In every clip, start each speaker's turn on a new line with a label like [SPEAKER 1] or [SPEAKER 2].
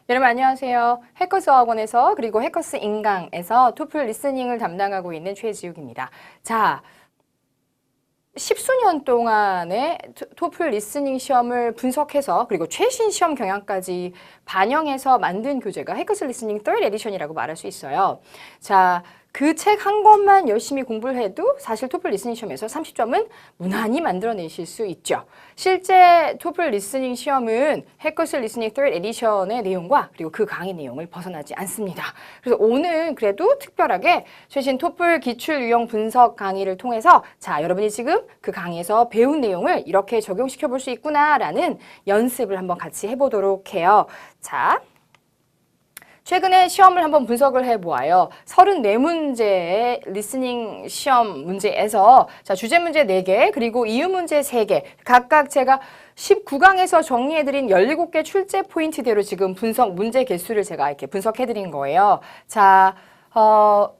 [SPEAKER 1] 여러분 안녕하세요. 해커스 어학원에서 그리고 해커스 인강에서 토플 리스닝을 담당하고 있는 최지욱입니다. 자, 십수년 동안의 토플 리스닝 시험을 분석해서 그리고 최신 시험 경향까지 반영해서 만든 교재가 해커스 리스닝 3rd 에디션이라고 말할 수 있어요. 자, 그 책 한 권만 열심히 공부를 해도 사실 토플 리스닝 시험에서 30점은 무난히 만들어내실 수 있죠. 실제 토플 리스닝 시험은 해커스 리스닝 3rd 에디션의 내용과 그리고 그 강의 내용을 벗어나지 않습니다. 그래서 오늘 그래도 특별하게 최신 토플 기출 유형 분석 강의를 통해서 자, 여러분이 지금 그 강의에서 배운 내용을 이렇게 적용시켜 볼 수 있구나라는 연습을 한번 같이 해보도록 해요. 자, 최근에 시험을 한번 분석을 해보아요. 34문제의 리스닝 시험 문제에서 자, 주제 문제 4개 그리고 이유 문제 3개 각각 제가 19강에서 정리해드린 17개 출제 포인트대로 지금 분석 문제 개수를 제가 이렇게 분석해드린 거예요. 자,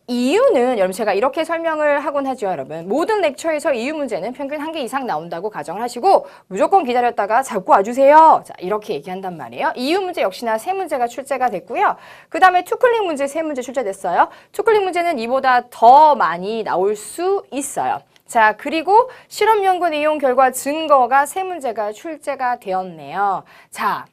[SPEAKER 1] 이유는 여러분 제가 이렇게 설명을 하곤 하죠, 여러분. 모든 렉처에서 이유 문제는 평균 1개 이상 나온다고 가정을 하시고 무조건 기다렸다가 잡고 와주세요. 자, 이렇게 얘기한단 말이에요. 이유 문제 역시나 3문제가 출제가 됐고요. 그 다음에 투클릭 문제 3문제 출제됐어요. 투클릭 문제는 이보다 더 많이 나올 수 있어요. 자, 그리고 실험 연구 내용 결과 증거가 3문제가 출제가 되었네요. 자,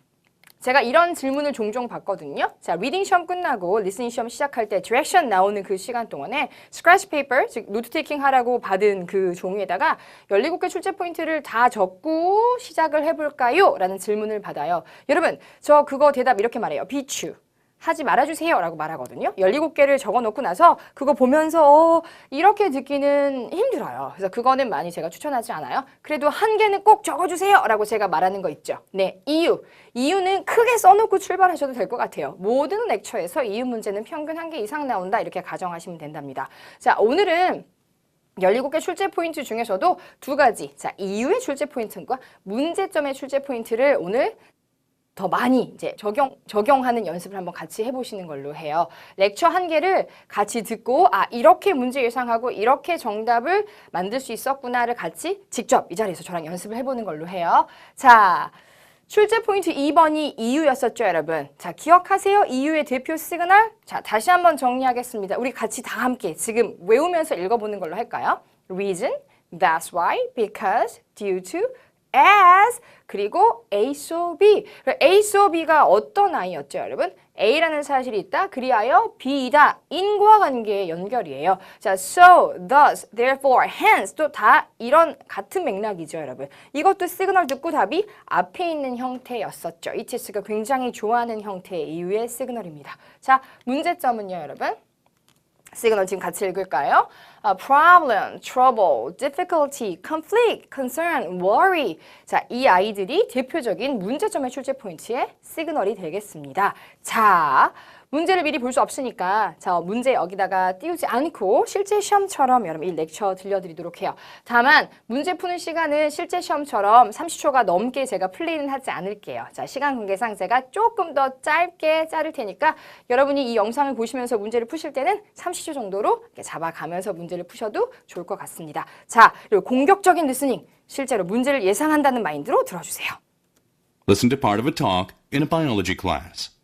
[SPEAKER 1] 제가 이런 질문을 종종 받거든요. 자, 리딩 시험 끝나고 리스닝 시험 시작할 때 디렉션 나오는 그 시간 동안에 스크래치 페이퍼, 즉 노트 테이킹 하라고 받은 그 종이에다가 17개 출제 포인트를 다 적고 시작을 해볼까요? 라는 질문을 받아요. 여러분, 저 그거 대답 이렇게 말해요. 비추. 하지 말아주세요 라고 말하거든요. 17개를 적어놓고 나서 그거 보면서 이렇게 듣기는 힘들어요. 그래서 그거는 많이 제가 추천하지 않아요. 그래도 1개는 꼭 적어주세요 라고 제가 말하는 거 있죠. 네, 이유. 이유는 크게 써놓고 출발하셔도 될 것 같아요. 모든 렉처에서 이유 문제는 평균 1개 이상 나온다 이렇게 가정하시면 된답니다. 자, 오늘은 17개 출제 포인트 중에서도 2가지. 자, 이유의 출제 포인트과 문제점의 출제 포인트를 오늘 더 많이 이제 적용하는 연습을 한번 같이 해보시는 걸로 해요. 렉처 1개를 같이 듣고 아, 이렇게 문제 예상하고 이렇게 정답을 만들 수 있었구나를 같이 직접 이 자리에서 저랑 연습을 해보는 걸로 해요. 자, 출제 포인트 2번이 이유였었죠, 여러분. 자, 기억하세요? 이유의 대표 시그널. 자, 다시 한번 정리하겠습니다. 우리 같이 다 함께 지금 외우면서 읽어보는 걸로 할까요? Reason, that's why, because, due to, as, 그리고 A so B. A so B가 어떤 아이였죠, 여러분? A라는 사실이 있다. 그리하여 B이다. 인과관계의 연결이에요. 자, so, thus, therefore, hence 또 다 이런 같은 맥락이죠, 여러분. 이것도 시그널 듣고 답이 앞에 있는 형태였었죠. ETS가 굉장히 좋아하는 형태의 이유의 시그널입니다. 자, 문제점은요, 여러분. 시그널 지금 같이 읽을까요? Problem, trouble, difficulty, conflict, concern, worry. 자, 이 아이들이 대표적인 문제점의 출제 포인트의 시그널이 되겠습니다. 자, 문제를 미리 볼 수 없으니까 자, 문제 여기다가 띄우지 않고 실제 시험처럼 여러분 이 렉처 들려드리도록 해요. 다만 문제 푸는 시간은 실제 시험처럼 30초가 넘게 제가 플레이는 하지 않을게요. 자, 시간 관계상 제가 조금 더 짧게 자를 테니까 여러분이 이 영상을 보시면서 문제를 푸실 때는 30초 정도로 이렇게 잡아가면서 문제를 푸셔도 좋을 것 같습니다. 자, 그리고 공격적인 리스닝, 실제로 문제를 예상한다는 마인드로 들어주세요.
[SPEAKER 2] Listen to part of a talk in a biology class.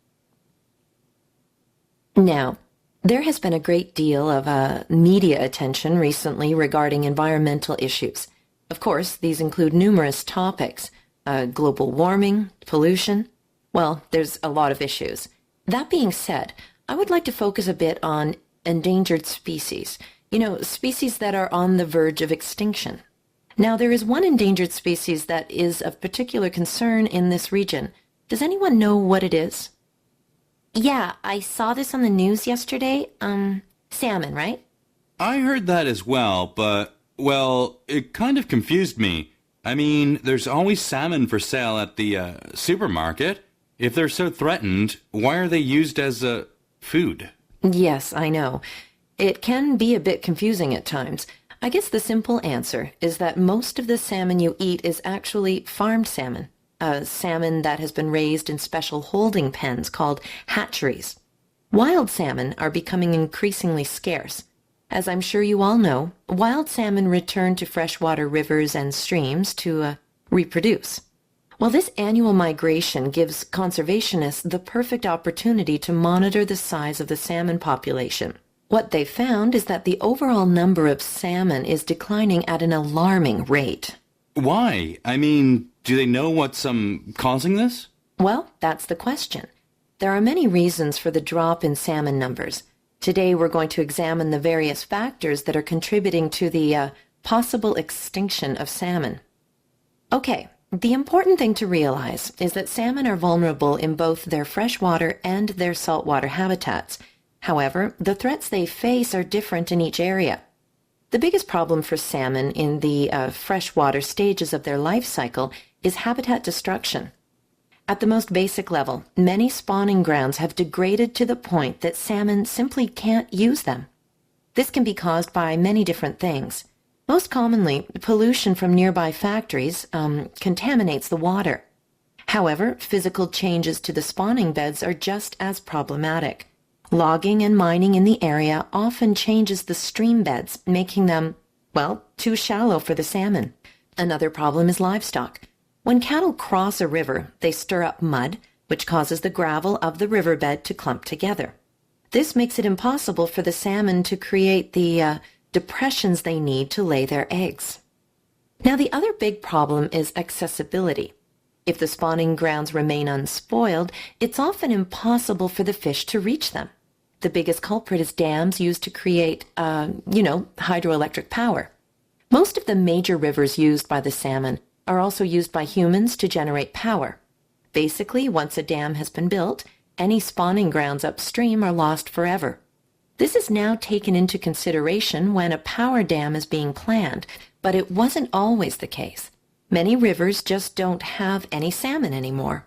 [SPEAKER 3] Now, there has been a great deal of media attention recently regarding environmental issues. Of course, these include numerous topics, global warming, pollution. Well, there's a lot of issues. That being said, I would like to focus a bit on endangered species. You know, species that are on the verge of extinction. Now, there is one endangered species that is of particular concern in this region. Does anyone know what it is? Yeah, I saw this on the news yesterday. Salmon, right?
[SPEAKER 2] I heard that as well, but, well, it kind of confused me. I mean, there's always salmon for sale at the supermarket. If they're so threatened, why are they used as food?
[SPEAKER 3] Yes, I know. It can be a bit confusing at times. I guess the simple answer is that most of the salmon you eat is actually farmed salmon. Salmon that has been raised in special holding pens called hatcheries. Wild salmon are becoming increasingly scarce. As I'm sure you all know, wild salmon return to freshwater rivers and streams to reproduce. Well, this annual migration gives conservationists the perfect opportunity to monitor the size of the salmon population. What they found is that the overall number of salmon is declining at an alarming rate.
[SPEAKER 2] Why? I mean, do they know what's causing this?
[SPEAKER 3] Well, that's the question. There are many reasons for the drop in salmon numbers. Today we're going to examine the various factors that are contributing to the possible extinction of salmon. Okay, the important thing to realize is that salmon are vulnerable in both their freshwater and their saltwater habitats. However, the threats they face are different in each area. The biggest problem for salmon in the freshwater stages of their life cycle is habitat destruction. At the most basic level, many spawning grounds have degraded to the point that salmon simply can't use them. This can be caused by many different things. Most commonly, pollution from nearby factories contaminates the water. However, physical changes to the spawning beds are just as problematic. Logging and mining in the area often changes the stream beds, making them, well, too shallow for the salmon. Another problem is livestock. When cattle cross a river, they stir up mud, which causes the gravel of the riverbed to clump together. This makes it impossible for the salmon to create the depressions they need to lay their eggs. Now, the other big problem is accessibility. If the spawning grounds remain unspoiled, it's often impossible for the fish to reach them. The biggest culprit is dams used to create, hydroelectric power. Most of the major rivers used by the salmon are also used by humans to generate power. Basically, once a dam has been built, any spawning grounds upstream are lost forever. This is now taken into consideration when a power dam is being planned, but it wasn't always the case. Many rivers just don't have any salmon anymore.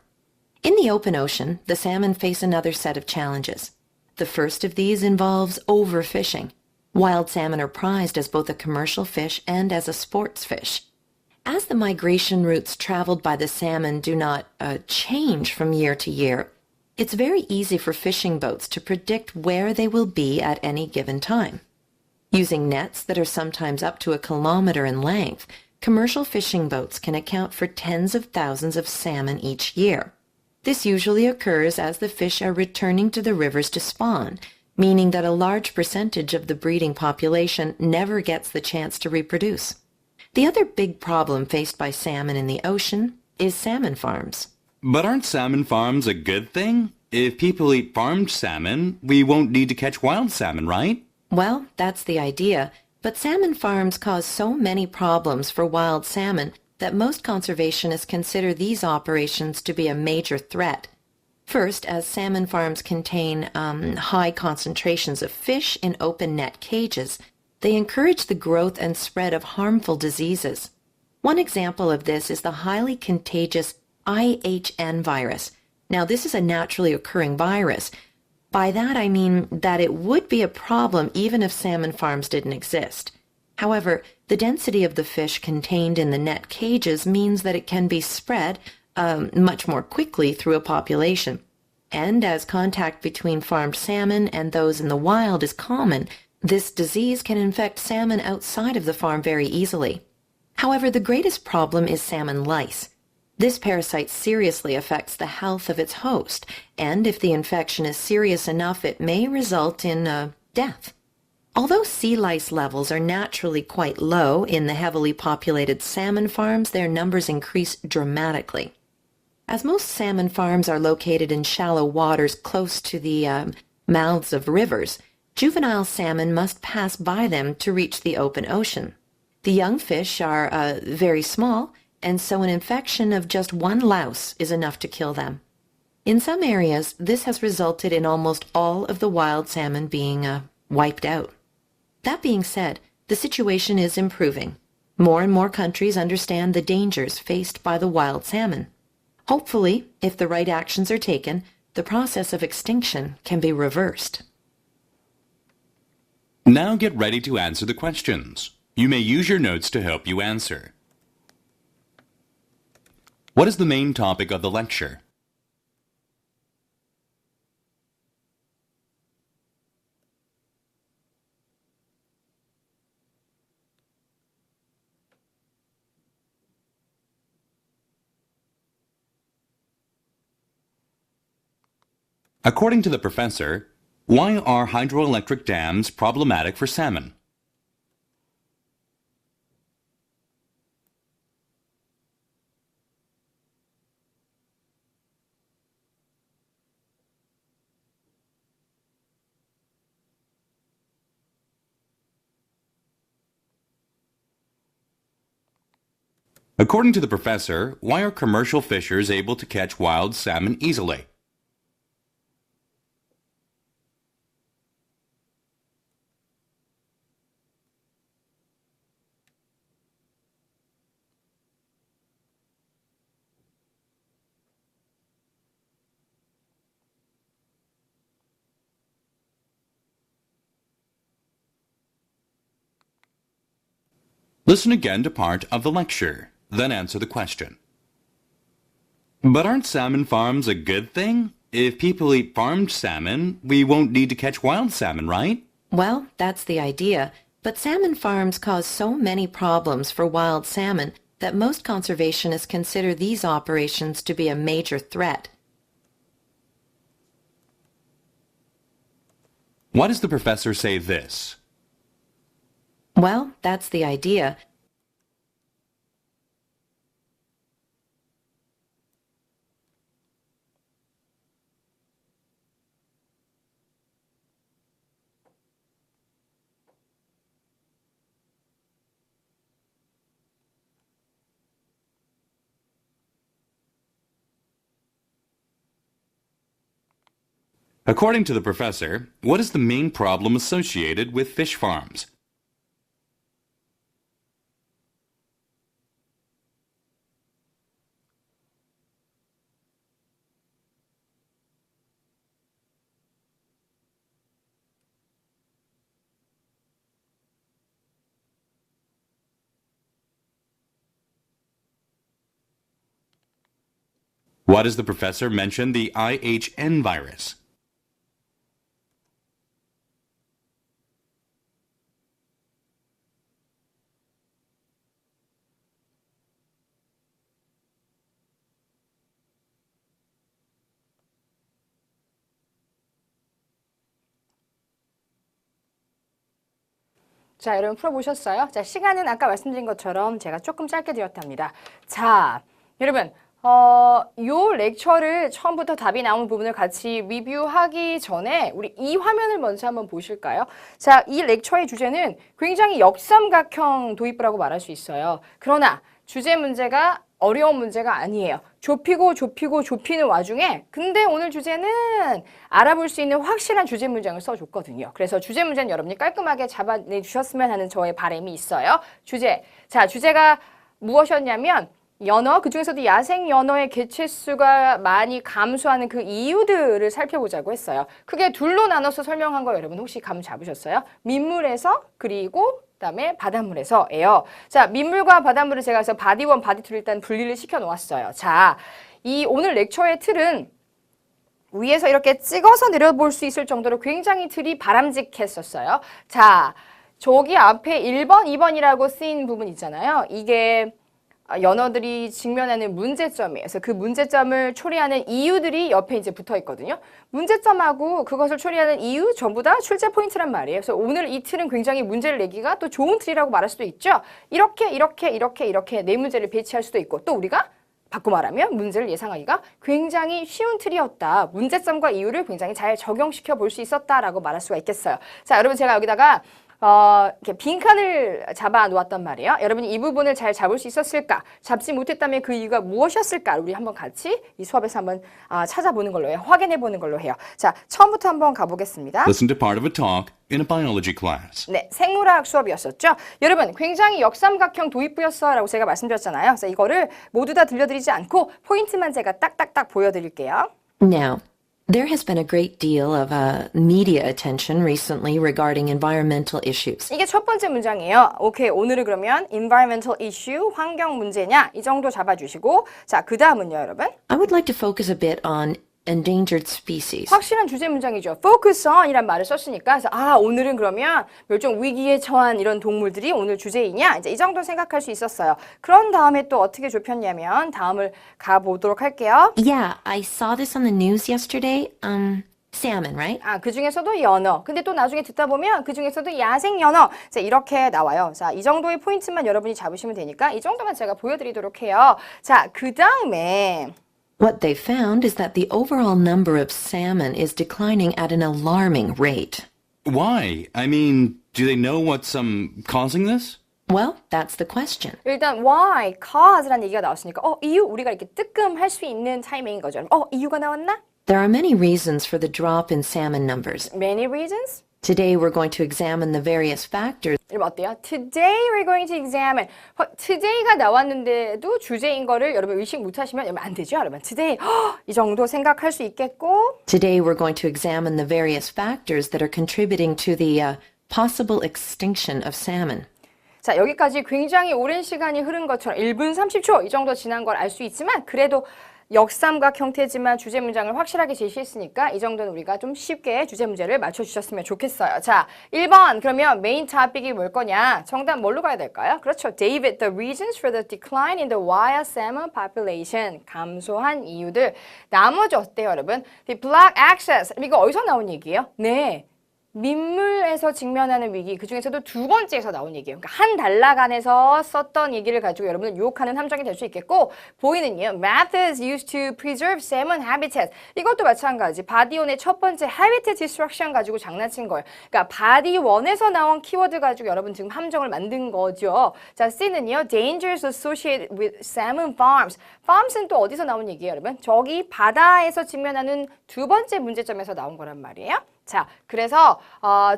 [SPEAKER 3] In the open ocean, the salmon face another set of challenges. The first of these involves overfishing. Wild salmon are prized as both a commercial fish and as a sports fish. As the migration routes traveled by the salmon do not change from year to year, it's very easy for fishing boats to predict where they will be at any given time. Using nets that are sometimes up to 1 kilometer in length, commercial fishing boats can account for tens of thousands of salmon each year. This usually occurs as the fish are returning to the rivers to spawn, meaning that a large percentage of the breeding population never gets the chance to reproduce. The other big problem faced by salmon in the ocean is salmon farms.
[SPEAKER 2] But aren't salmon farms a good thing? If people eat farmed salmon, we won't need to catch wild salmon, right?
[SPEAKER 3] Well, that's the idea, but salmon farms cause so many problems for wild salmon that most conservationists consider these operations to be a major threat. First, as salmon farms contain high concentrations of fish in open net cages, they encourage the growth and spread of harmful diseases. One example of this is the highly contagious IHN virus. Now, this is a naturally occurring virus. By that, I mean that it would be a problem even if salmon farms didn't exist. However, the density of the fish contained in the net cages means that it can be spread much more quickly through a population. And as contact between farmed salmon and those in the wild is common, this disease can infect salmon outside of the farm very easily. However, the greatest problem is salmon lice. This parasite seriously affects the health of its host, and if the infection is serious enough, it may result in death. Although sea lice levels are naturally quite low in the heavily populated salmon farms, their numbers increase dramatically. As most salmon farms are located in shallow waters close to the mouths of rivers, juvenile salmon must pass by them to reach the open ocean. The young fish are very small, and so an infection of just one louse is enough to kill them. In some areas, this has resulted in almost all of the wild salmon being wiped out. That being said, the situation is improving. More and more countries understand the dangers faced by the wild salmon. Hopefully, if the right actions are taken, the process of extinction can be reversed.
[SPEAKER 2] Now get ready to answer the questions. You may use your notes to help you answer. What is the main topic of the lecture? According to the professor, why are hydroelectric dams problematic for salmon? According to the professor, why are commercial fishers able to catch wild salmon easily? Listen again to part of the lecture, then answer the question. But aren't salmon farms a good thing? If people eat farmed salmon, we won't need to catch wild salmon, right?
[SPEAKER 3] Well, that's the idea, but salmon farms cause so many problems for wild salmon that most conservationists consider these operations to be a major threat.
[SPEAKER 2] Why does the professor say this?
[SPEAKER 3] Well, that's the idea.
[SPEAKER 2] According to the professor, what is the main problem associated with fish farms? Why does the professor mention the IHN virus?
[SPEAKER 1] 자, 여러분 풀어보셨어요? 자, 시간은 아까 말씀드린 것처럼 제가 조금 짧게 드렸답니다. 자, 여러분, 요 렉처를 처음부터 답이 나온 부분을 같이 리뷰하기 전에 우리 이 화면을 먼저 한번 보실까요? 자, 이 렉처의 주제는 굉장히 역삼각형 도입부라고 말할 수 있어요. 그러나 주제 문제가 어려운 문제가 아니에요. 좁히는 와중에 근데 오늘 주제는 알아볼 수 있는 확실한 주제 문장을 써줬거든요. 그래서 주제 문제는 여러분이 깔끔하게 잡아내주셨으면 하는 저의 바람이 있어요. 주제. 자, 주제가 무엇이었냐면 연어, 그중에서도 야생 연어의 개체수가 많이 감소하는 그 이유들을 살펴보자고 했어요. 크게 둘로 나눠서 설명한 거 여러분 혹시 감 잡으셨어요? 민물에서 그리고 그다음에 바닷물에서예요. 자, 민물과 바닷물을 제가 그래서 바디 1, 바디 2를 일단 분리를 시켜 놓았어요. 자, 이 오늘 렉처의 틀은 위에서 이렇게 찍어서 내려볼 수 있을 정도로 굉장히 틀이 바람직했었어요. 자, 저기 앞에 1번, 2번이라고 쓰인 부분 있잖아요. 이게 연어들이 직면하는 문제점이에요. 그래서 그 문제점을 초래하는 이유들이 옆에 이제 붙어 있거든요. 문제점하고 그것을 초래하는 이유 전부 다 출제 포인트란 말이에요. 그래서 오늘 이 틀은 굉장히 문제를 내기가 또 좋은 틀이라고 말할 수도 있죠. 이렇게 네 문제를 배치할 수도 있고 또 우리가 바꿔 말하면 문제를 예상하기가 굉장히 쉬운 틀이었다. 문제점과 이유를 굉장히 잘 적용시켜 볼 수 있었다라고 말할 수가 있겠어요. 자, 여러분 제가 여기다가 이렇게 빈칸을 잡아 놓았단 말이에요. 여러분이 이 부분을 잘 잡을 수 있었을까? 잡지 못했다면 그 이유가 무엇이었을까? 우리 한번 같이 이 수업에서 한번 찾아보는 걸로 해요. 확인해 보는 걸로 해요. 자, 처음부터 한번 가보겠습니다.
[SPEAKER 2] Listen to part of a talk in a biology class.
[SPEAKER 1] 네, 생물학 수업이었었죠. 여러분, 굉장히 역삼각형 도입부였어라고 제가 말씀드렸잖아요. 그래서 이거를 모두 다 들려드리지 않고 포인트만 제가 딱딱딱 보여드릴게요.
[SPEAKER 3] Now, there has been a great deal of media attention recently regarding environmental issues.
[SPEAKER 1] 이게 첫 번째 문장이에요. 오케이, 오늘은 그러면 environmental issue, 환경 문제냐 이 정도 잡아주시고 자, 그 다음은요, 여러분.
[SPEAKER 3] I would like to focus a bit on endangered species.
[SPEAKER 1] 확실한 주제 문장이죠. focus on 이란 말을 썼으니까 그래서 오늘은 그러면 멸종 위기에 처한 이런 동물들이 오늘 주제이냐 이제 이 정도 생각할 수 있었어요. 그런 다음에 또 어떻게 좁혔냐면 다음을 가보도록 할게요.
[SPEAKER 3] Yeah, I saw this on the news yesterday. Salmon, right?
[SPEAKER 1] 아, 그 중에서도 연어. 근데 또 나중에 듣다 보면 그 중에서도 야생 연어. 자, 이렇게 나와요. 자, 이 정도의 포인트만 여러분이 잡으시면 되니까 이 정도만 제가 보여드리도록 해요. 자, 그 다음에
[SPEAKER 3] What they found is that the overall number of salmon is declining at an alarming rate.
[SPEAKER 2] Why? I mean, do they know what's causing this?
[SPEAKER 3] Well, that's the question.
[SPEAKER 1] 일단 why, cause라는 얘기가 나왔으니까 이유 우리가 이렇게 뜨끔할 수 있는 타이밍인 거죠. 이유가 나왔나?
[SPEAKER 3] There are many reasons for the drop in salmon numbers.
[SPEAKER 1] Many reasons.
[SPEAKER 3] Today we're going to examine the various factors
[SPEAKER 1] 여러분 어때요? Today we're going to examine. Today가 나왔는데도 주제인 거를 여러분 의식 못하시면 여러분 안 되죠, 여러분. Today 이 정도 생각할 수 있겠고.
[SPEAKER 3] Today we're going to examine the various factors that are contributing to the possible extinction of salmon.
[SPEAKER 1] 자, 여기까지 굉장히 오랜 시간이 흐른 것처럼 1분 30초 이 정도 지난 걸 알 수 있지만 그래도 역삼각 형태지만 주제 문장을 확실하게 제시했으니까 이 정도는 우리가 좀 쉽게 주제 문제를 맞춰주셨으면 좋겠어요. 자, 1번 그러면 메인 토픽이 뭘 거냐? 정답 뭘로 가야 될까요? 그렇죠. David, the reasons for the decline in the wild salmon population. 감소한 이유들. 나머지 어때요, 여러분? The black access. 이거 어디서 나온 얘기예요? 네. 민물에서 직면하는 위기, 그 중에서도 두 번째에서 나온 얘기예요. 그러니까 한 단락안에서 썼던 얘기를 가지고 여러분을 유혹하는 함정이 될 수 있겠고, 보이는요. Methods used to preserve salmon habitat. 이것도 마찬가지. 바디원의 첫 번째 habitat destruction 가지고 장난친 거예요. 그러니까 바디원에서 나온 키워드 가지고 여러분 지금 함정을 만든 거죠. 자, C는요. Dangers associated with salmon farms. farms는 또 어디서 나온 얘기예요, 여러분? 저기 바다에서 직면하는 두 번째 문제점에서 나온 거란 말이에요. 자, 그래서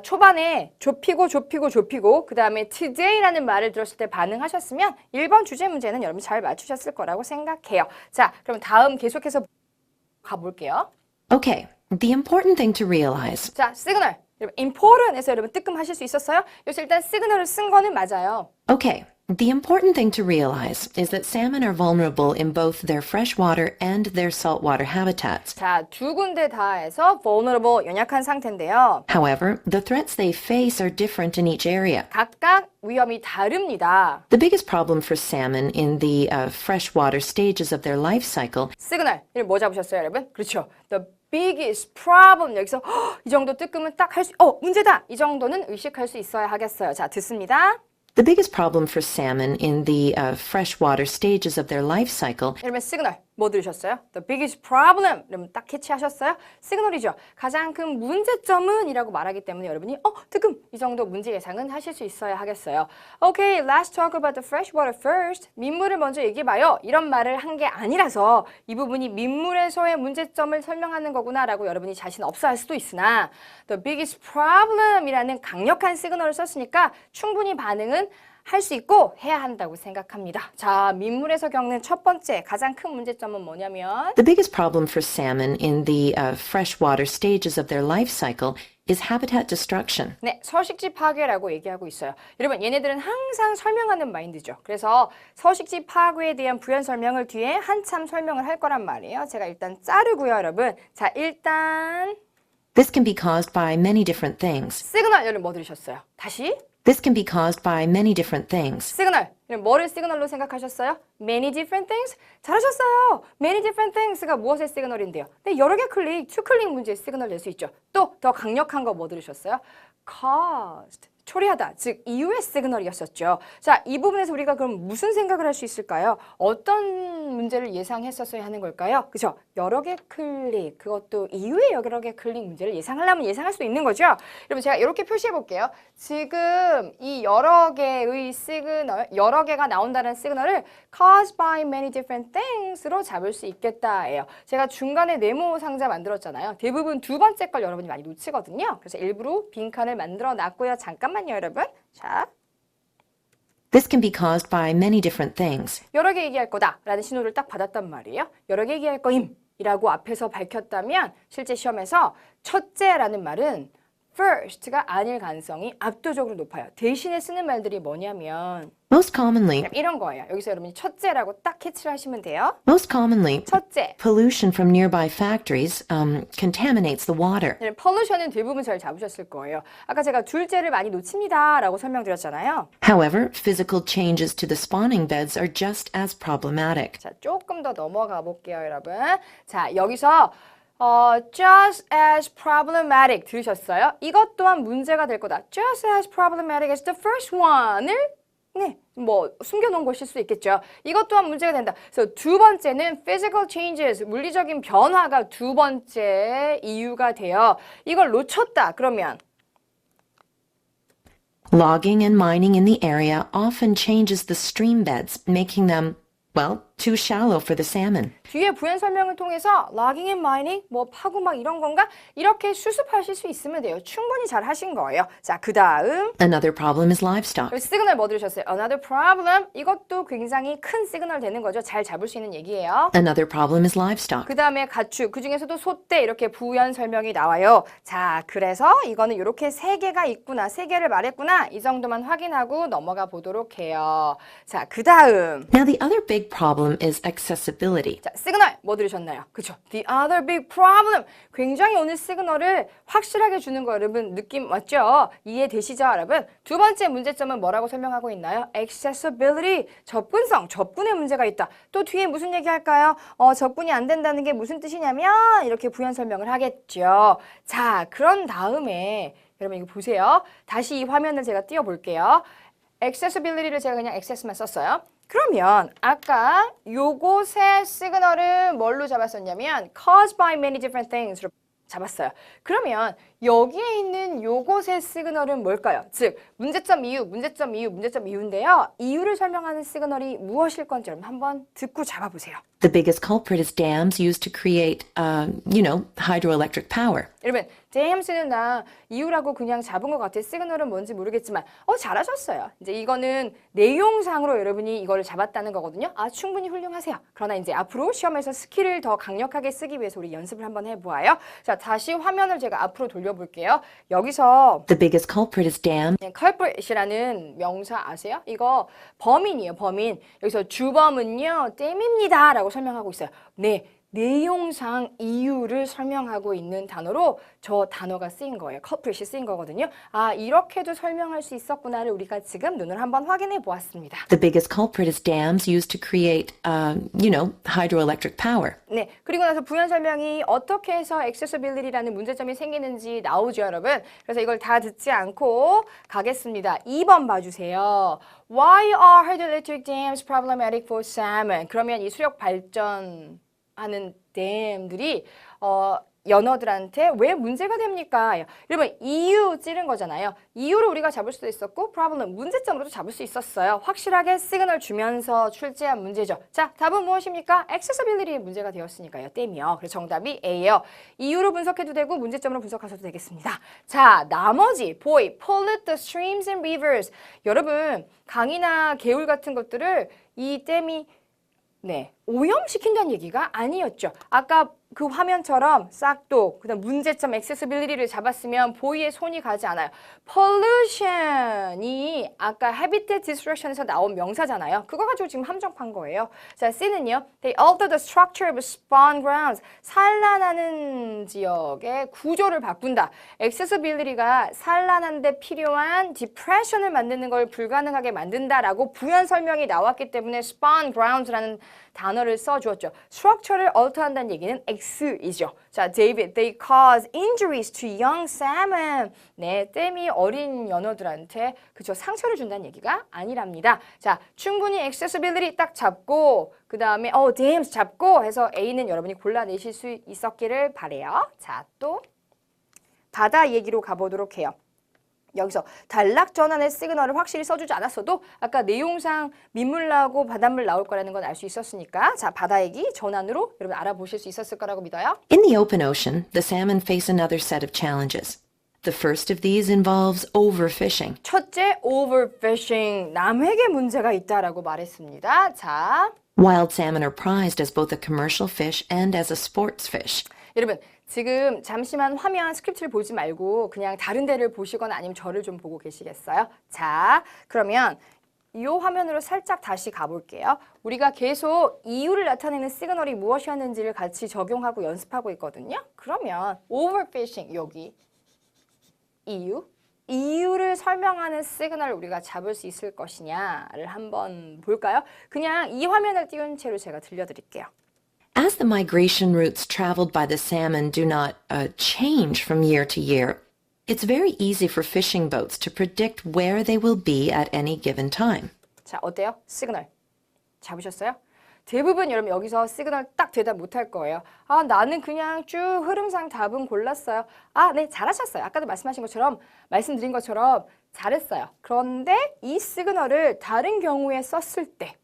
[SPEAKER 1] 초반에 좁히고 그 다음에 today라는 말을 들었을 때 반응하셨으면 1번 주제 문제는 여러분 잘 맞추셨을 거라고 생각해요. 자, 그럼 다음 계속해서 가볼게요.
[SPEAKER 3] Okay, the important thing to realize
[SPEAKER 1] 자, 시그널. 여러분, important에서 여러분 뜨끔하실 수 있었어요? 여기서 일단 시그널을 쓴 거는 맞아요.
[SPEAKER 3] Okay, the important thing to realize is that salmon are vulnerable in both their freshwater and their saltwater habitats.
[SPEAKER 1] 자, 두 군데 다에서 vulnerable, 연약한 상태인데요.
[SPEAKER 3] However, the threats they face are different in each area.
[SPEAKER 1] 각각 위험이 다릅니다.
[SPEAKER 3] The biggest problem for salmon in the freshwater stages of their life cycle
[SPEAKER 1] 시그널. 이를 뭐 잡으셨어요, 여러분? 그렇죠. The biggest problem. 여기서 이 정도 뜨끔은 딱 할 수, 문제다. 이 정도는 의식할 수 있어야 하겠어요. 자, 듣습니다.
[SPEAKER 3] The biggest problem for salmon in the freshwater stages of their life cycle
[SPEAKER 1] 여러분 시그널 뭐 들으셨어요? The biggest problem. 여러분 딱 캐치하셨어요? 시그널이죠. 가장 큰 문제점은 이라고 말하기 때문에 여러분이 뜨끔 이 정도 문제 예상은 하실 수 있어야 하겠어요. Okay, let's talk about the freshwater first. 민물을 먼저 얘기해봐요. 이런 말을 한 게 아니라서 이 부분이 민물에서의 문제점을 설명하는 거구나라고 여러분이 자신 없어 할 수도 있으나 the biggest problem이라는 강력한 시그널을 썼으니까 충분히 반응은 할 수 있고 해야 한다고 생각합니다. 자, 민물에서 겪는 첫 번째 가장 큰 문제점은 뭐냐면
[SPEAKER 3] The biggest problem for salmon in the freshwater stages of their life cycle is habitat destruction.
[SPEAKER 1] 네, 서식지 파괴라고 얘기하고 있어요. 여러분, 얘네들은 항상 설명하는 마인드죠. 그래서 서식지 파괴에 대한 부연 설명을 뒤에 한참 설명을 할 거란 말이에요. 제가 일단 자르고요, 여러분. 자, 일단
[SPEAKER 3] This can be caused by many different things.
[SPEAKER 1] 시그널, 여러분 뭐 들으셨어요? 다시
[SPEAKER 3] This can be caused by many different things.
[SPEAKER 1] 시그널. 뭐를 시그널로 생각하셨어요? Many different things? 잘하셨어요. Many different things가 무엇의 시그널인데요? 네, 여러 개 클릭, 투 클릭 문제의 시그널 낼 수 있죠. 또 더 강력한 거 뭐 들으셨어요? Caused. 초래하다, 즉 이유의 시그널이었었죠. 자, 이 부분에서 우리가 그럼 무슨 생각을 할 수 있을까요? 어떤 문제를 예상했었어야 하는 걸까요? 그죠? 여러 개 클릭, 그것도 이유의 여러 개 클릭 문제를 예상하려면 예상할 수 있는 거죠. 여러분 제가 이렇게 표시해 볼게요. 지금 이 여러 개의 시그널, 여러 개가 나온다는 시그널을 caused by many different things로 잡을 수 있겠다예요. 제가 중간에 네모 상자 만들었잖아요. 대부분 두 번째 걸 여러분이 많이 놓치거든요. 그래서 일부러 빈칸을 만들어 놨고요. 잠깐만요, 여러분. 자,
[SPEAKER 3] This can be caused by many different things.
[SPEAKER 1] 여러 개 얘기할 거다라는 신호를 딱 받았단 말이에요. 여러 개 얘기할 거임이라고 앞에서 밝혔다면 실제 시험에서 첫째라는 말은 first가 아닐 가능성이 압도적으로 높아요. 대신에 쓰는 말들이 뭐냐면
[SPEAKER 3] Most commonly,
[SPEAKER 1] 이런 거예요. 여기서 여러분이 첫째라고 딱 캐치를 하시면 돼요.
[SPEAKER 3] most commonly,
[SPEAKER 1] 첫째.
[SPEAKER 3] pollution from nearby factories contaminates the water.
[SPEAKER 1] 폴루션은 대부분 잘 잡으셨을 거예요. 아까 제가 둘째를 많이 놓칩니다 라고 설명드렸잖아요.
[SPEAKER 3] However, physical changes to the spawning beds are just as problematic.
[SPEAKER 1] 자, 조금 더 넘어가 볼게요, 여러분. 자, 여기서 just as problematic 들으셨어요? 이것 또한 문제가 될 거다. just as problematic as the first one을 네, 뭐 숨겨놓은 것일 수 있겠죠. 이것 또한 문제가 된다. 그래서 두 번째는 physical changes, 물리적인 변화가 두 번째 이유가 돼요. 이걸 놓쳤다. 그러면
[SPEAKER 3] Logging and mining in the area often changes the stream beds, making them, well, too shallow for the salmon.
[SPEAKER 1] 뒤에 부연 설명을 통해서 logging and mining, 뭐 파고 막 이런 건가? 이렇게 수습하실 수 있으면 돼요. 충분히 잘 하신 거예요. 자, 그 다음
[SPEAKER 3] Another problem is livestock.
[SPEAKER 1] 시그널 뭐 들으셨어요? Another problem. 이것도 굉장히 큰 시그널 되는 거죠. 잘 잡을 수 있는 얘기예요.
[SPEAKER 3] Another problem is livestock.
[SPEAKER 1] 그 다음에 가축, 그 중에서도 소떼 이렇게 부연 설명이 나와요. 자, 그래서 이거는 이렇게 세 개가 있구나, 세 개를 말했구나. 이 정도만 확인하고 넘어가 보도록 해요. 자, 그 다음.
[SPEAKER 3] Now, the other big problem is accessibility.
[SPEAKER 1] 자, 시그널 뭐 들으셨나요? 그쵸? The other big problem. 굉장히 오늘 시그널을 확실하게 주는 거 여러분 느낌 왔죠? 이해되시죠, 여러분? 두 번째 문제점은 뭐라고 설명하고 있나요? Accessibility. 접근성, 접근에 문제가 있다. 또 뒤에 무슨 얘기 할까요? 접근이 안 된다는 게 무슨 뜻이냐면 이렇게 부연 설명을 하겠죠. 자, 그런 다음에 여러분 이거 보세요. 다시 이 화면을 제가 띄워볼게요. accessibility를 제가 그냥 access만 썼어요. 그러면 아까 요곳의 시그널은 뭘로 잡았었냐면 caused by many different things로 잡았어요. 그러면 여기에 있는 요곳의 시그널은 뭘까요? 즉 문제점 이유, 문제점 이유, 문제점 이유인데요. 이유를 설명하는 시그널이 무엇일 건지 여러분 한번 듣고 잡아보세요.
[SPEAKER 3] The biggest culprit is dams used to create, hydroelectric power.
[SPEAKER 1] 여러분 dams는 나 이유라고 그냥 잡은 것 같아요. 시그널은 뭔지 모르겠지만 잘하셨어요. 이제 이거는 내용상으로 여러분이 이거를 잡았다는 거거든요. 아 충분히 훌륭하세요. 그러나 이제 앞으로 시험에서 스킬을 더 강력하게 쓰기 위해서 우리 연습을 한번 해보아요. 자 다시 화면을 제가 앞으로 돌려볼게요. 여기서
[SPEAKER 3] The biggest culprit is dams.
[SPEAKER 1] culprit이라는 명사 아세요? 이거 범인이에요. 범인. 여기서 주범은요. 댐입니다. 라고 설명하고 있어요. 네. 내용상 이유를 설명하고 있는 단어로 저 단어가 쓰인 거예요. culprit이 쓰인 거거든요. 아 이렇게도 설명할 수 있었구나를 우리가 지금 눈을 한번 확인해 보았습니다.
[SPEAKER 3] The biggest culprit is dams used to create, hydroelectric power.
[SPEAKER 1] 네, 그리고 나서 부연 설명이 어떻게 해서 accessibility라는 문제점이 생기는지 나오죠, 여러분. 그래서 이걸 다 듣지 않고 가겠습니다. 2번 봐주세요. Why are hydroelectric dams problematic for salmon? 그러면 이 수력 발전하는 댐들이 연어들한테 왜 문제가 됩니까? 여러분 이유 찌른 거잖아요. 이유를 우리가 잡을 수도 있었고 problem 문제점으로도 잡을 수 있었어요. 확실하게 시그널 주면서 출제한 문제죠. 자 답은 무엇입니까? accessibility 문제가 되었으니까요. 댐이요. 그래서 정답이 A예요. 이유로 분석해도 되고 문제점으로 분석하셔도 되겠습니다. 자 나머지 boy pollute the streams and rivers. 여러분 강이나 개울 같은 것들을 이 댐이 오염시킨다는 얘기가 아니었죠. 아까 그 화면처럼 싹도 그다음 문제점 accessibility를 잡았으면 보이에 손이 가지 않아요. pollution이 아까 habitat destruction에서 나온 명사잖아요. 그거 가지고 지금 함정판 거예요. 자, C는요. They alter the structure of spawn grounds. 산란하는 지역의 구조를 바꾼다. accessibility가 산란하는데 필요한 depression을 만드는 걸 불가능하게 만든다라고 부연 설명이 나왔기 때문에 spawn grounds라는 단어를 써주었죠. structure를 alter한다는 얘기는 X이죠. 자, David, they cause injuries to young salmon. 네, 댐이 어린 연어들한테 그쵸 상처를 준다는 얘기가 아니랍니다. 자, 충분히 accessibility 딱 잡고 그 다음에 dams 잡고 해서 A는 여러분이 골라내실 수 있었기를 바래요. 자, 또 바다 얘기로 가보도록 해요. 여기서 단락 전환의 시그널을 확실히 써주지 않았어도 아까 내용상 민물 나오고 바닷물 나올 거라는 건 알 수 있었으니까 자 바다 얘기 전환으로 여러분 알아보실 수 있었을 거라고 믿어요.
[SPEAKER 3] In the open ocean, the salmon face another set of challenges. The first of these involves overfishing.
[SPEAKER 1] 첫째, overfishing. 남획에 문제가 있다라고 말했습니다. 자,
[SPEAKER 3] Wild salmon are prized as both a commercial fish and as a sports fish.
[SPEAKER 1] 여러분 지금 잠시만 화면 스크립트를 보지 말고 그냥 다른 데를 보시거나 아니면 저를 좀 보고 계시겠어요? 자, 그러면 이 화면으로 살짝 다시 가볼게요. 우리가 계속 이유를 나타내는 시그널이 무엇이었는지를 같이 적용하고 연습하고 있거든요. 그러면 overfishing 여기 이유를 설명하는 시그널을 우리가 잡을 수 있을 것이냐를 한번 볼까요? 그냥 이 화면을 띄운 채로 제가 들려드릴게요.
[SPEAKER 3] As the migration routes traveled by the salmon do not change from year to year, it's very easy for fishing boats to predict where they will be at any given time.
[SPEAKER 1] 자, 어때요? 시그널. 잡으셨어요? 대부분 여러분 여기서 시그널 딱 대답 못할 거예요. 아, 나는 그냥 쭉 흐름상 답은 골랐어요. 아, 네, 잘하셨어요. 아까도 말씀드린 것처럼 잘했어요. 그런데 이 시그널을 다른 경우에 썼을 때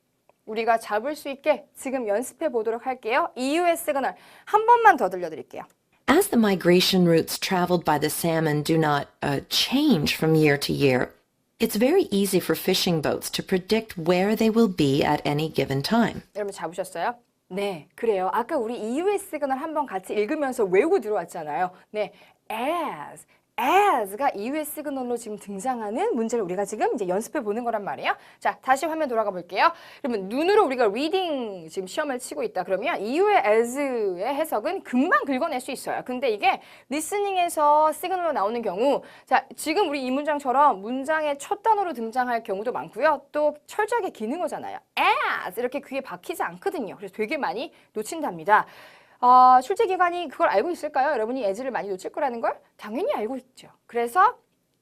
[SPEAKER 1] 우리가 잡을 수 있게 지금 연습해 보도록 할게요. 이후의 시그널 한 번만 더 들려드릴게요.
[SPEAKER 3] As the migration routes traveled by the salmon do not change from year to year, it's very easy for fishing boats to predict where they will be at any given time.
[SPEAKER 1] 여러분 잡으셨어요? 네, 그래요. 아까 우리 이후의 시그널 한번 같이 읽으면서 외우고 들어왔잖아요. 네, as가 이후의 시그널로 지금 등장하는 문제를 우리가 지금 이제 연습해 보는 거란 말이에요. 자, 다시 화면 돌아가 볼게요. 그러면 눈으로 우리가 리딩 지금 시험을 치고 있다 그러면 이후의 as의 해석은 금방 긁어낼 수 있어요. 근데 이게 리스닝에서 시그널로 나오는 경우, 자, 지금 우리 이 문장처럼 문장의 첫 단어로 등장할 경우도 많고요. 또 철저하게 기능어잖아요. as 이렇게 귀에 박히지 않거든요. 그래서 되게 많이 놓친답니다. 출제기관이 그걸 알고 있을까요? 여러분이 as를 많이 놓칠 거라는 걸 당연히 알고 있죠. 그래서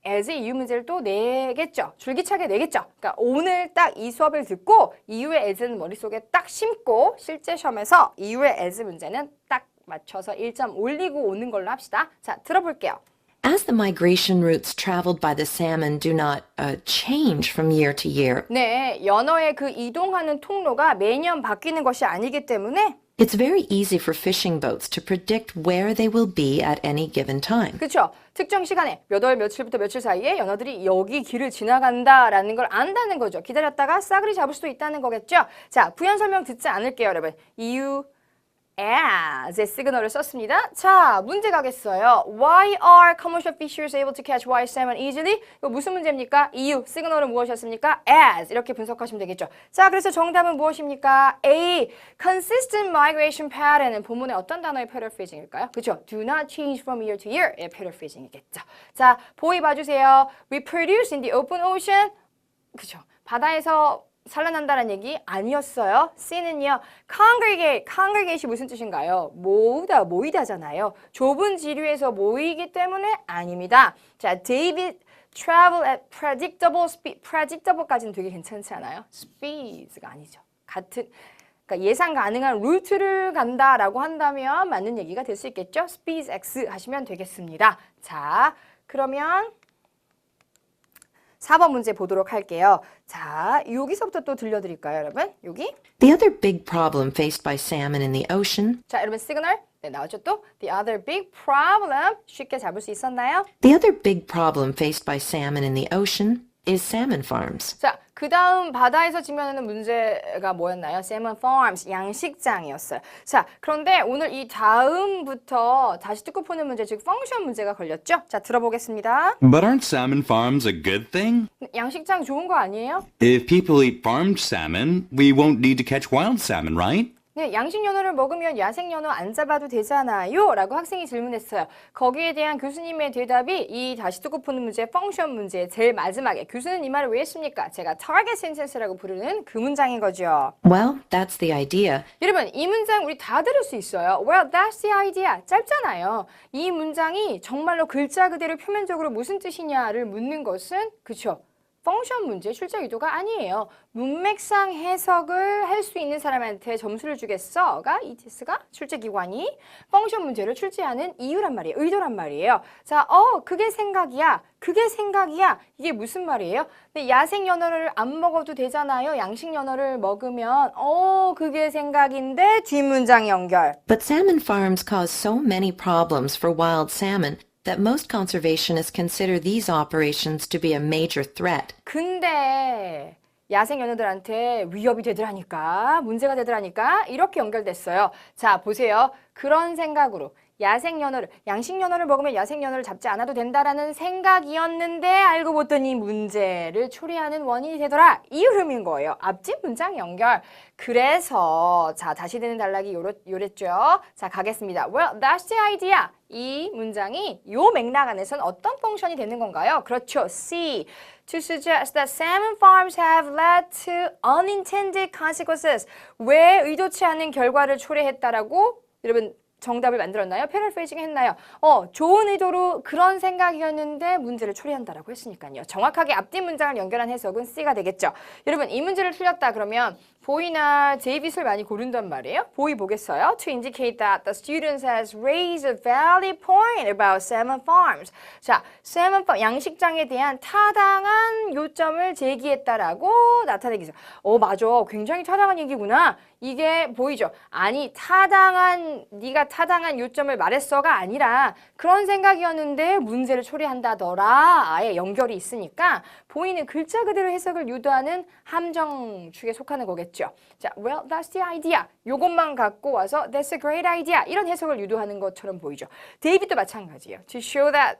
[SPEAKER 1] as의 이유 문제를 또 내겠죠. 줄기차게 내겠죠. 그러니까 오늘 딱 이 수업을 듣고 이후의 as는 머릿속에 딱 심고 실제 시험에서 이후의 as 문제는 딱 맞춰서 1점 올리고 오는 걸로 합시다. 자, 들어볼게요.
[SPEAKER 3] As the migration routes traveled by the salmon do not change from year to year,
[SPEAKER 1] 네, 연어의 그 이동하는 통로가 매년 바뀌는 것이 아니기 때문에
[SPEAKER 3] it's very easy for fishing boats to predict where they will be at any given time.
[SPEAKER 1] 그렇죠. 특정 시간에 몇 월 며칠부터 며칠 사이에 연어들이 여기 길을 지나간다라는 걸 안다는 거죠. 기다렸다가 싸그리 잡을 수도 있다는 거겠죠. 자, 부연 설명 듣지 않을게요, 여러분. 이유 as의 시그널을 썼습니다. 자, 문제 가겠어요. Why are commercial fishers able to catch white salmon easily? 이거 무슨 문제입니까? 이유, 시그널은 무엇이었습니까? as 이렇게 분석하시면 되겠죠. 자, 그래서 정답은 무엇입니까? A. Consistent migration pattern은 본문의 어떤 단어의 paraphrasing일까요? 그렇죠. Do not change from year to year의 paraphrasing이겠죠. 자, 보이 봐주세요. Reproduce in the open ocean. 그렇죠. 바다에서 산란한다는 얘기 아니었어요. C는요. congregate이 무슨 뜻인가요? 모이다잖아요. 좁은 지류에서 모이기 때문에 아닙니다. 자, David travel at predictable speed. predictable까지는 되게 괜찮지 않아요? speeds가 아니죠. 그러니까 예상 가능한 루트를 간다라고 한다면 맞는 얘기가 될 수 있겠죠? speeds x 하시면 되겠습니다. 자, 그러면 4번 문제 보도록 할게요. 자, 여기서부터 또 들려드릴까요, 여러분? 여기.
[SPEAKER 3] The other big problem faced by salmon in the ocean.
[SPEAKER 1] 자, 여러분 시그널. 네, 나오죠 또. The other big problem. 쉽게 잡을 수 있었나요?
[SPEAKER 3] The other big problem faced by salmon in the ocean is salmon farms.
[SPEAKER 1] 자, 그 다음 바다에서 직면하는 문제가 뭐였나요? Salmon farms, 양식장이었어요. 자, 그런데 오늘 이 다음부터 다시 듣고 푸는 문제, 즉 펑션 문제가 걸렸죠? 자, 들어보겠습니다.
[SPEAKER 2] But aren't salmon farms a good thing?
[SPEAKER 1] 양식장 좋은 거 아니에요?
[SPEAKER 2] If people eat farmed salmon, we won't need to catch wild salmon, right?
[SPEAKER 1] 네, 양식 연어를 먹으면 야생 연어 안 잡아도 되잖아요? 라고 학생이 질문했어요. 거기에 대한 교수님의 대답이 이 다시 듣고 푸는 문제, 펑션 문제 제일 마지막에 교수는 이 말을 왜 했습니까? 제가 target sentence라고 부르는 그 문장인 거죠.
[SPEAKER 3] Well, that's the idea.
[SPEAKER 1] 여러분, 이 문장 우리 다 들을 수 있어요. Well, that's the idea. 짧잖아요. 이 문장이 정말로 글자 그대로 표면적으로 무슨 뜻이냐를 묻는 것은 그쵸? 펑션 문제 출제 의도가 아니에요. 문맥상 해석을 할 수 있는 사람한테 점수를 주겠어가 ETS가 출제기관이 펑션 문제를 출제하는 이유란 말이에요. 의도란 말이에요. 자, 그게 생각이야. 이게 무슨 말이에요? 근데 야생 연어를 안 먹어도 되잖아요. 양식 연어를 먹으면 그게 생각인데 뒷문장 연결.
[SPEAKER 3] But salmon farms cause so many problems for wild salmon that most conservationists consider these operations to be a major threat.
[SPEAKER 1] 근데 야생 연어들한테 위협이 되더라니까, 문제가 되더라니까 이렇게 연결됐어요. 자, 보세요. 그런 생각으로 야생 연어를, 양식 연어를 먹으면 야생 연어를 잡지 않아도 된다라는 생각이었는데 알고 봤더니 문제를 초래하는 원인이 되더라. 이 흐름인 거예요. 앞집 문장 연결. 그래서 자, 다시 듣는 단락이 요랬죠. 자, 가겠습니다. Well, that's the idea. 이 문장이 요 맥락 안에서는 어떤 펑션이 되는 건가요? 그렇죠. C. To suggest that salmon farms have led to unintended consequences. 왜 의도치 않은 결과를 초래했다라고 여러분 정답을 만들었나요? 패러프레이징 했나요? 좋은 의도로 그런 생각이었는데 문제를 초래한다라고 했으니까요. 정확하게 앞뒤 문장을 연결한 해석은 C가 되겠죠. 여러분 이 문제를 틀렸다 그러면 보이나 데이빗을 많이 고른단 말이에요. 보이 보겠어요? To indicate that the students has raised a valid point about salmon farms. 자, salmon farm 양식장에 대한 타당한 요점을 제기했다라고 나타내기. 맞아. 굉장히 타당한 얘기구나. 이게 보이죠? 아니 네가 타당한 요점을 말했어가 아니라 그런 생각이었는데 문제를 초래한다더라. 아예 연결이 있으니까 보이는 글자 그대로 해석을 유도하는 함정 축에 속하는 거겠죠. 자, well, that's the idea. 요것만 갖고 와서 that's a great idea. 이런 해석을 유도하는 것처럼 보이죠. 데이빗도 마찬가지예요. To show that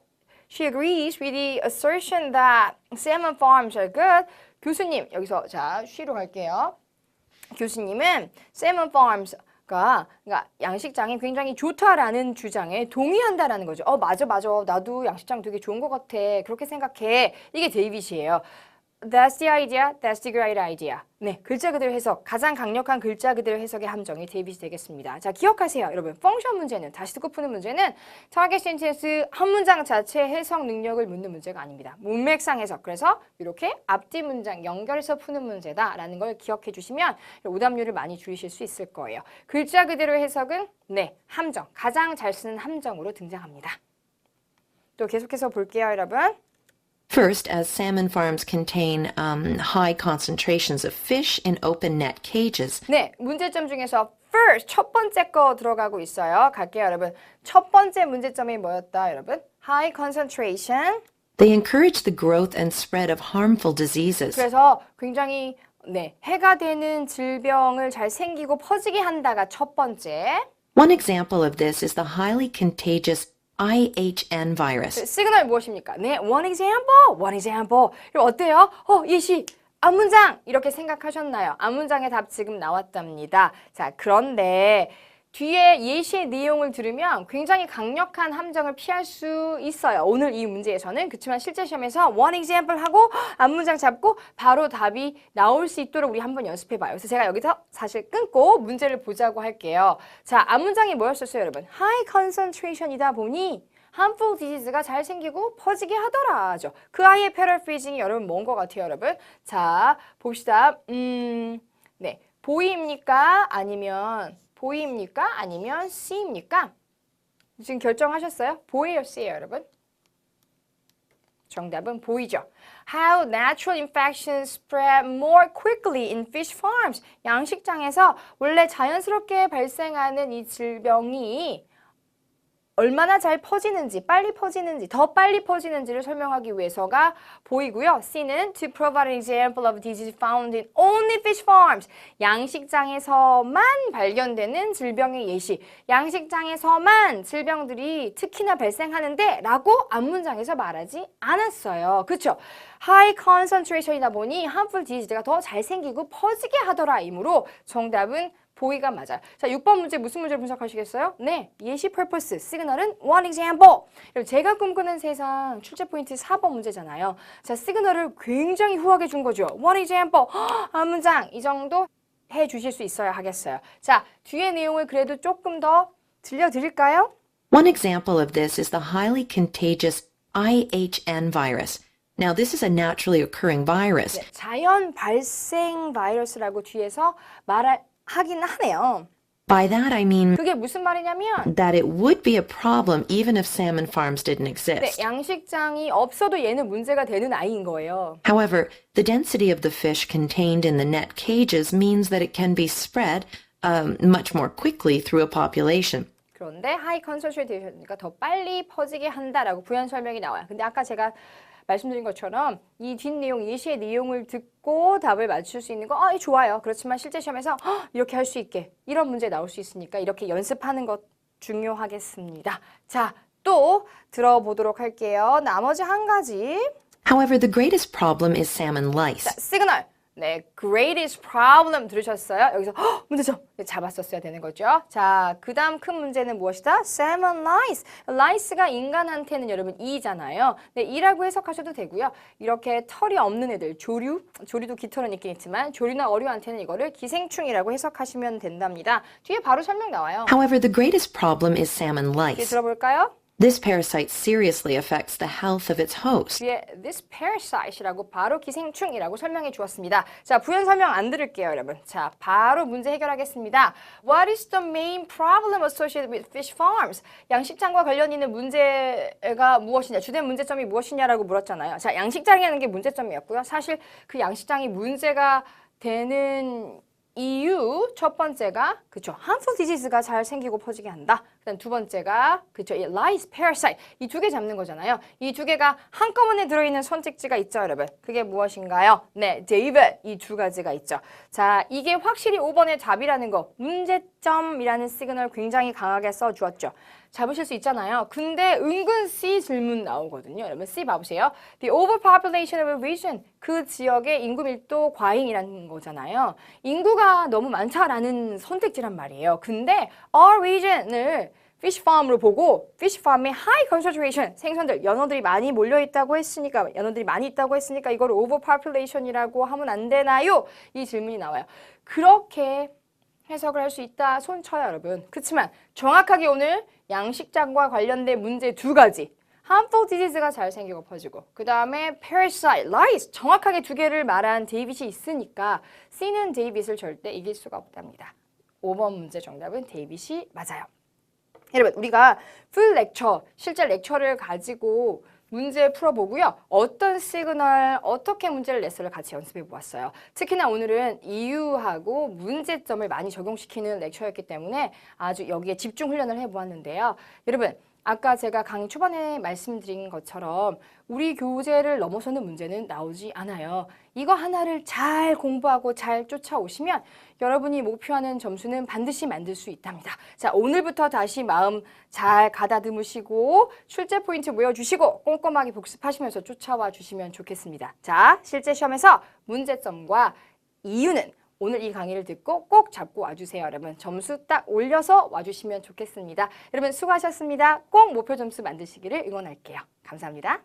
[SPEAKER 1] she agrees with the assertion that salmon farms are good. 교수님, 여기서 자, she로 갈게요. 교수님은 salmon farms가 그러니까 양식장이 굉장히 좋다라는 주장에 동의한다라는 거죠. 맞아. 나도 양식장 되게 좋은 것 같아. 그렇게 생각해. 이게 데이빗이에요. That's the idea. That's the great idea. 네, 글자 그대로 해석. 가장 강력한 글자 그대로 해석의 함정이 데이빗이 되겠습니다. 자, 기억하세요. 여러분, 펑션 문제는 다시 듣고 푸는 문제는 타겟 센텐스 한 문장 자체 해석 능력을 묻는 문제가 아닙니다. 문맥상 해석. 그래서 이렇게 앞뒤 문장 연결해서 푸는 문제다라는 걸 기억해 주시면 오답률을 많이 줄이실 수 있을 거예요. 글자 그대로 해석은 네, 함정. 가장 잘 쓰는 함정으로 등장합니다. 또 계속해서 볼게요, 여러분.
[SPEAKER 3] First, as salmon farms contain high concentrations of fish in open net cages,
[SPEAKER 1] 네, 문제점 중에서 first, 첫 번째 거 들어가고 있어요. 갈게요, 여러분. 첫 번째 문제점이 뭐였다, 여러분? High concentration.
[SPEAKER 3] they encourage the growth and spread of harmful diseases.
[SPEAKER 1] 그래서 굉장히 해가 되는 질병을 잘 생기고 퍼지게 한다가 첫 번째.
[SPEAKER 3] One example of this is the highly contagious IHN virus.
[SPEAKER 1] 시그널 무엇입니까? 네, one example. 그럼 어때요? 예시, 앞문장 이렇게 생각하셨나요? 앞문장의 답 지금 나왔답니다. 자, 그런데 뒤에 예시의 내용을 들으면 굉장히 강력한 함정을 피할 수 있어요. 오늘 이 문제에서는. 그렇지만 실제 시험에서 one example 하고 앞문장 잡고 바로 답이 나올 수 있도록 우리 한번 연습해봐요. 그래서 제가 여기서 사실 끊고 문제를 보자고 할게요. 자, 앞문장이 뭐였었어요, 여러분? high concentration이다 보니 harmful disease가 잘 생기고 퍼지게 하더라죠. 그 아이의 패러프레이징이 여러분 뭔 것 같아요, 여러분? 자, 봅시다. 네, 보이입니까? 아니면 C입니까? 지금 결정하셨어요? 보이요, C예요, 여러분? 정답은 보이죠. How natural infections spread more quickly in fish farms. 양식장에서 원래 자연스럽게 발생하는 이 질병이 얼마나 잘 퍼지는지, 더 빨리 퍼지는지를 설명하기 위해서가 보이고요. C는 to provide an example of disease found in only fish farms. 양식장에서만 발견되는 질병의 예시. 양식장에서만 질병들이 특히나 발생하는데 라고 앞문장에서 말하지 않았어요. 그렇죠? High concentration이다 보니 harmful disease가 더 잘 생기고 퍼지게 하더라 이므로 정답은 보이가 맞아요. 자, 6번 문제 무슨 문제를 분석하시겠어요? 네, 예시 purpose, 시그널은 one example. 제가 꿈꾸는 세상 출제 포인트 4번 문제잖아요. 자, 시그널을 굉장히 후하게 준 거죠. one example, 한 문장 이 정도 해주실 수 있어야 하겠어요. 자, 뒤에 내용을 그래도 조금 더 들려드릴까요?
[SPEAKER 3] One example of this is the highly contagious IHN virus. Now, this is a naturally occurring virus.
[SPEAKER 1] 네, 자연 발생 바이러스라고 뒤에서 하긴 하네요.
[SPEAKER 3] By that, I mean
[SPEAKER 1] 그게 무슨 말이냐면
[SPEAKER 3] that it would be a problem even if salmon farms didn't
[SPEAKER 1] 네,
[SPEAKER 3] exist.
[SPEAKER 1] 양식장이 없어도 얘는 문제가 되는 아이인 거예요.
[SPEAKER 3] However, the density of the fish contained in the net cages means that it can be spread much more quickly through a population.
[SPEAKER 1] 그런데 하이 컨센트레이션이니까 더 빨리 퍼지게 한다라고 부연 설명이 나와요. 근데 아까 제가 말씀드린 것처럼 이 뒷내용, 예시의 내용을 듣고 답을 맞출 수 있는 거 좋아요. 그렇지만 실제 시험에서 이렇게 할 수 있게 이런 문제 나올 수 있으니까 이렇게 연습하는 것 중요하겠습니다. 자, 또 들어보도록 할게요. 나머지 한 가지.
[SPEAKER 3] However, the greatest problem is salmon lice.
[SPEAKER 1] 자, 시그널. 네, greatest problem 들으셨어요? 여기서 문제점 잡았었어야 되는 거죠. 자, 그 다음 큰 문제는 무엇이다? salmon lice. lice가 인간한테는 여러분 이잖아요. 네, 이라고 해석하셔도 되고요. 이렇게 털이 없는 애들, 조류도 깃털은 있긴 있지만 조류나 어류한테는 이거를 기생충이라고 해석하시면 된답니다. 뒤에 바로 설명 나와요.
[SPEAKER 3] However, the greatest problem is salmon
[SPEAKER 1] 뒤에
[SPEAKER 3] lice.
[SPEAKER 1] 들어볼까요?
[SPEAKER 3] This parasite seriously affects the health of its host.
[SPEAKER 1] 뒤에 this parasite이라고 바로 기생충이라고 설명해 주었습니다. 자, 부연 설명 안 들을게요, 여러분. 자, 바로 문제 해결하겠습니다. What is the main problem associated with fish farms? 양식장과 관련 있는 문제가 무엇이냐, 주된 문제점이 무엇이냐라고 물었잖아요. 자, 양식장이 하는 게 문제점이었고요. 사실 그 양식장이 문제가 되는 이유 첫 번째가 그쵸 harmful disease가 잘 생기고 퍼지게 한다. 그다음 두 번째가 그쵸 이 lice, parasite 이 두 개 잡는 거잖아요. 이 두 개가 한꺼번에 들어있는 선택지가 있죠, 여러분. 그게 무엇인가요? 네, David 이 두 가지가 있죠. 자, 이게 확실히 5번의 답이라는 거 문제점이라는 시그널 굉장히 강하게 써주었죠. 잡으실 수 있잖아요. 근데 은근 C 질문 나오거든요. 여러분 C 봐보세요. The overpopulation of a region. 그 지역의 인구 밀도 과잉이라는 거잖아요. 인구가 너무 많다라는 선택지란 말이에요. 근데 our region을 fish farm으로 보고 fish farm의 high concentration 생선들 연어들이 많이 몰려 있다고 했으니까 연어들이 많이 있다고 했으니까 이걸 overpopulation이라고 하면 안 되나요? 이 질문이 나와요. 그렇게 해석을 할 수 있다 손 쳐요, 여러분. 그렇지만 정확하게 오늘 양식장과 관련된 문제 두 가지 harmful disease가 잘 생기고 퍼지고 그 다음에 parasite, lice 정확하게 두 개를 말한 데이빗이 있으니까 C는 데이빗을 절대 이길 수가 없답니다. 5번 문제 정답은 데이빗이 맞아요. 여러분 우리가 풀 렉처, 실제 렉처를 가지고 문제 풀어보고요. 어떤 시그널, 어떻게 문제를 냈어를 같이 연습해 보았어요. 특히나 오늘은 이유하고 문제점을 많이 적용시키는 렉처였기 때문에 아주 여기에 집중 훈련을 해보았는데요. 여러분 아까 제가 강의 초반에 말씀드린 것처럼 우리 교재를 넘어서는 문제는 나오지 않아요. 이거 하나를 잘 공부하고 잘 쫓아오시면 여러분이 목표하는 점수는 반드시 만들 수 있답니다. 자, 오늘부터 다시 마음 잘 가다듬으시고 출제 포인트 모여주시고 꼼꼼하게 복습하시면서 쫓아와 주시면 좋겠습니다. 자, 실제 시험에서 문제점과 이유는 오늘 이 강의를 듣고 꼭 잡고 와주세요, 여러분. 점수 딱 올려서 와주시면 좋겠습니다. 여러분 수고하셨습니다. 꼭 목표 점수 만드시기를 응원할게요. 감사합니다.